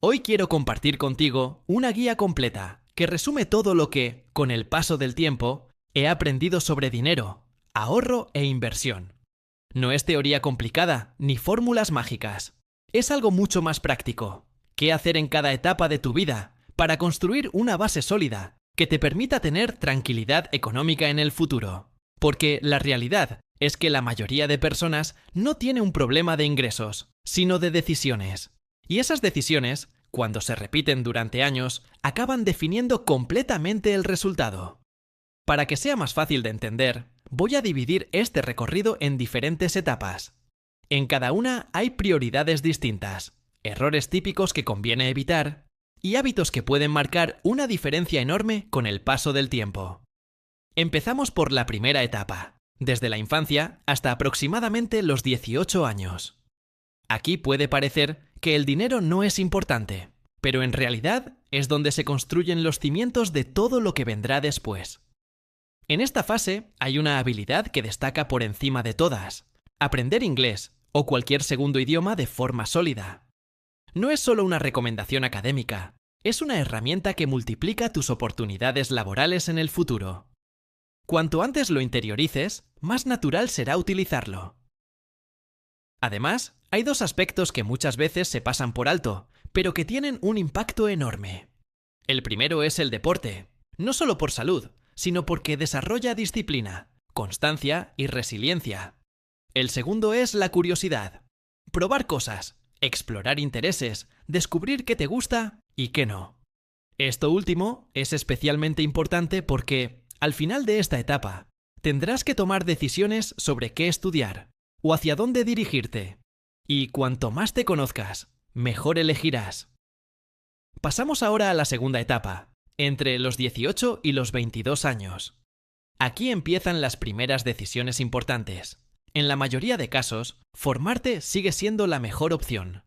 Hoy quiero compartir contigo una guía completa que resume todo lo que, con el paso del tiempo, he aprendido sobre dinero, ahorro e inversión. No es teoría complicada ni fórmulas mágicas. Es algo mucho más práctico. ¿Qué hacer en cada etapa de tu vida para construir una base sólida que te permita tener tranquilidad económica en el futuro? Porque la realidad es que la mayoría de personas no tiene un problema de ingresos, sino de decisiones. Y esas decisiones, cuando se repiten durante años, acaban definiendo completamente el resultado. Para que sea más fácil de entender, voy a dividir este recorrido en diferentes etapas. En cada una hay prioridades distintas, errores típicos que conviene evitar y hábitos que pueden marcar una diferencia enorme con el paso del tiempo. Empezamos por la primera etapa, desde la infancia hasta aproximadamente los 18 años. Aquí puede parecer que el dinero no es importante, pero en realidad es donde se construyen los cimientos de todo lo que vendrá después. En esta fase hay una habilidad que destaca por encima de todas: aprender inglés o cualquier segundo idioma de forma sólida. No es solo una recomendación académica, es una herramienta que multiplica tus oportunidades laborales en el futuro. Cuanto antes lo interiorices, más natural será utilizarlo. Además, hay dos aspectos que muchas veces se pasan por alto, pero que tienen un impacto enorme. El primero es el deporte, no solo por salud, sino porque desarrolla disciplina, constancia y resiliencia. El segundo es la curiosidad. Probar cosas, explorar intereses, descubrir qué te gusta y qué no. Esto último es especialmente importante porque, al final de esta etapa, tendrás que tomar decisiones sobre qué estudiar o hacia dónde dirigirte. Y cuanto más te conozcas, mejor elegirás. Pasamos ahora a la segunda etapa, entre los 18 y los 22 años. Aquí empiezan las primeras decisiones importantes. En la mayoría de casos, formarte sigue siendo la mejor opción.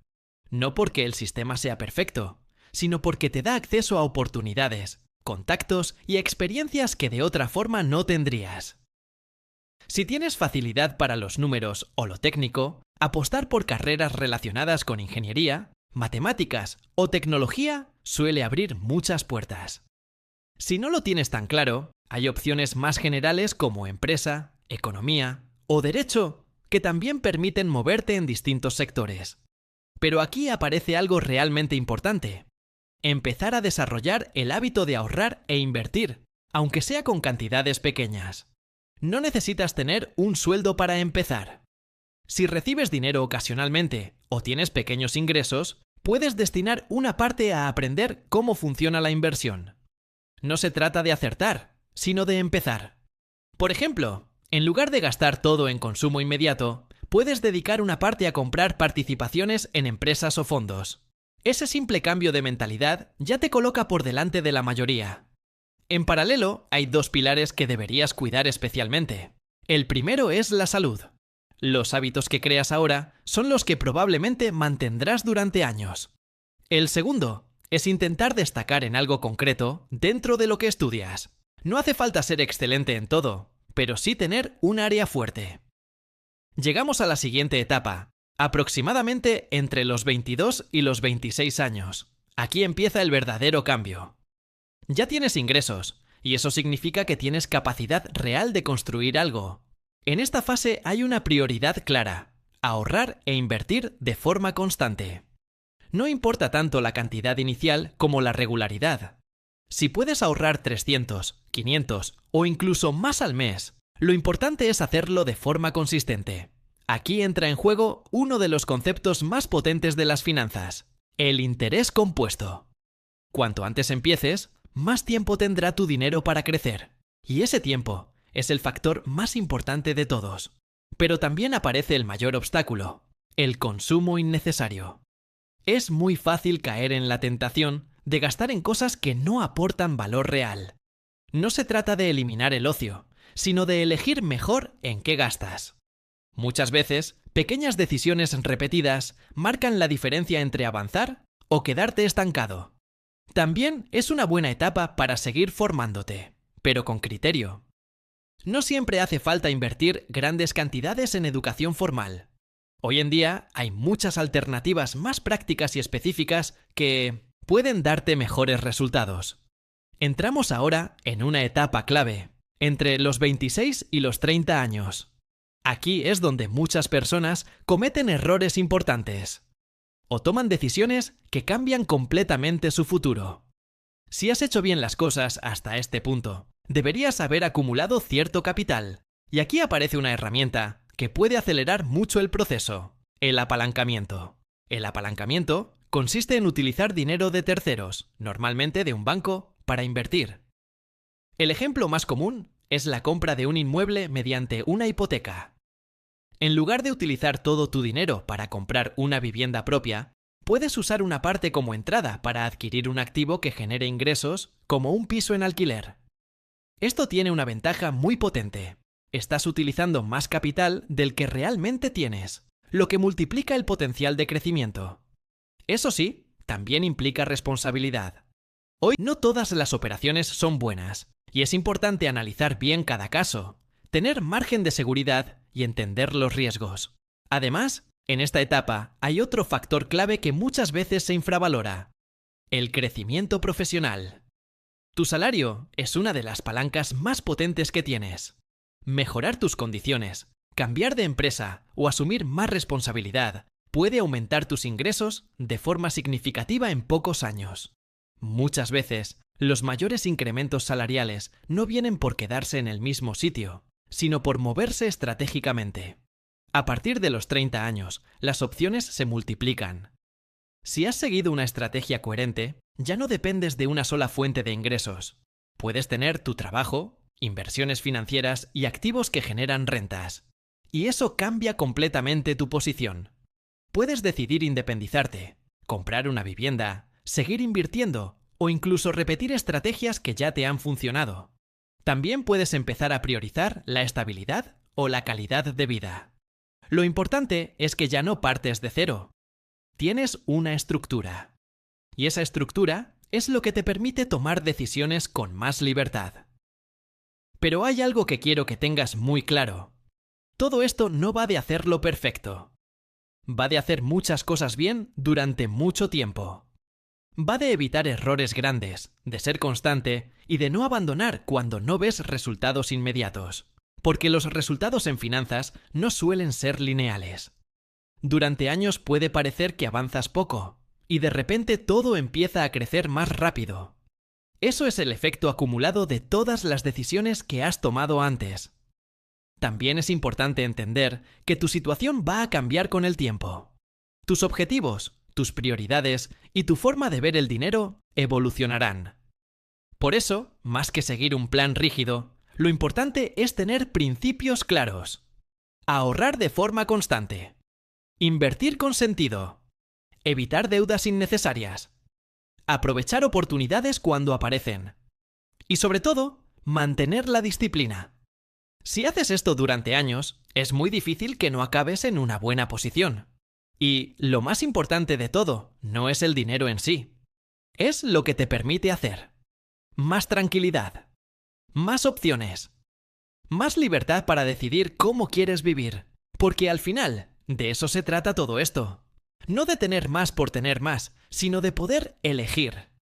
No porque el sistema sea perfecto, sino porque te da acceso a oportunidades, contactos y experiencias que de otra forma no tendrías. Si tienes facilidad para los números o lo técnico, apostar por carreras relacionadas con ingeniería, matemáticas o tecnología suele abrir muchas puertas. Si no lo tienes tan claro, hay opciones más generales como empresa, economía o derecho que también permiten moverte en distintos sectores. Pero aquí aparece algo realmente importante: empezar a desarrollar el hábito de ahorrar e invertir, aunque sea con cantidades pequeñas. No necesitas tener un sueldo para empezar. Si recibes dinero ocasionalmente o tienes pequeños ingresos, puedes destinar una parte a aprender cómo funciona la inversión. No se trata de acertar, sino de empezar. Por ejemplo, en lugar de gastar todo en consumo inmediato, puedes dedicar una parte a comprar participaciones en empresas o fondos. Ese simple cambio de mentalidad ya te coloca por delante de la mayoría. En paralelo, hay dos pilares que deberías cuidar especialmente. El primero es la salud. Los hábitos que creas ahora son los que probablemente mantendrás durante años. El segundo es intentar destacar en algo concreto dentro de lo que estudias. No hace falta ser excelente en todo, pero sí tener un área fuerte. Llegamos a la siguiente etapa, aproximadamente entre los 22 y los 26 años. Aquí empieza el verdadero cambio. Ya tienes ingresos, y eso significa que tienes capacidad real de construir algo. En esta fase hay una prioridad clara: ahorrar e invertir de forma constante. No importa tanto la cantidad inicial como la regularidad. Si puedes ahorrar 300, 500 o incluso más al mes, lo importante es hacerlo de forma consistente. Aquí entra en juego uno de los conceptos más potentes de las finanzas: el interés compuesto. Cuanto antes empieces, más tiempo tendrá tu dinero para crecer. Y ese tiempo es el factor más importante de todos. Pero también aparece el mayor obstáculo: el consumo innecesario. Es muy fácil caer en la tentación de gastar en cosas que no aportan valor real. No se trata de eliminar el ocio, sino de elegir mejor en qué gastas. Muchas veces, pequeñas decisiones repetidas marcan la diferencia entre avanzar o quedarte estancado. También es una buena etapa para seguir formándote, pero con criterio. No siempre hace falta invertir grandes cantidades en educación formal. Hoy en día hay muchas alternativas más prácticas y específicas que pueden darte mejores resultados. Entramos ahora en una etapa clave, entre los 26 y los 30 años. Aquí es donde muchas personas cometen errores importantes o toman decisiones que cambian completamente su futuro. Si has hecho bien las cosas hasta este punto, deberías haber acumulado cierto capital. Y aquí aparece una herramienta que puede acelerar mucho el proceso: el apalancamiento. El apalancamiento consiste en utilizar dinero de terceros, normalmente de un banco, para invertir. El ejemplo más común es la compra de un inmueble mediante una hipoteca. En lugar de utilizar todo tu dinero para comprar una vivienda propia, puedes usar una parte como entrada para adquirir un activo que genere ingresos, como un piso en alquiler. Esto tiene una ventaja muy potente. Estás utilizando más capital del que realmente tienes, lo que multiplica el potencial de crecimiento. Eso sí, también implica responsabilidad. Hoy no todas las operaciones son buenas, y es importante analizar bien cada caso, tener margen de seguridad y entender los riesgos. Además, en esta etapa hay otro factor clave que muchas veces se infravalora: el crecimiento profesional. Tu salario es una de las palancas más potentes que tienes. Mejorar tus condiciones, cambiar de empresa o asumir más responsabilidad puede aumentar tus ingresos de forma significativa en pocos años. Muchas veces, los mayores incrementos salariales no vienen por quedarse en el mismo sitio, sino por moverse estratégicamente. A partir de los 30 años, las opciones se multiplican. Si has seguido una estrategia coherente, ya no dependes de una sola fuente de ingresos. Puedes tener tu trabajo, inversiones financieras y activos que generan rentas. Y eso cambia completamente tu posición. Puedes decidir independizarte, comprar una vivienda, seguir invirtiendo o incluso repetir estrategias que ya te han funcionado. También puedes empezar a priorizar la estabilidad o la calidad de vida. Lo importante es que ya no partes de cero. Tienes una estructura. Y esa estructura es lo que te permite tomar decisiones con más libertad. Pero hay algo que quiero que tengas muy claro. Todo esto no va de hacerlo perfecto. Va de hacer muchas cosas bien durante mucho tiempo. Va de evitar errores grandes, de ser constante y de no abandonar cuando no ves resultados inmediatos. Porque los resultados en finanzas no suelen ser lineales. Durante años puede parecer que avanzas poco, y de repente todo empieza a crecer más rápido. Eso es el efecto acumulado de todas las decisiones que has tomado antes. También es importante entender que tu situación va a cambiar con el tiempo. Tus objetivos, tus prioridades y tu forma de ver el dinero evolucionarán. Por eso, más que seguir un plan rígido, lo importante es tener principios claros. Ahorrar de forma constante. Invertir con sentido. Evitar deudas innecesarias. Aprovechar oportunidades cuando aparecen. Y sobre todo, mantener la disciplina. Si haces esto durante años, es muy difícil que no acabes en una buena posición. Y lo más importante de todo no es el dinero en sí. Es lo que te permite hacer. Más tranquilidad. Más opciones. Más libertad para decidir cómo quieres vivir. Porque al final, de eso se trata todo esto. No de tener más por tener más, sino de poder elegir.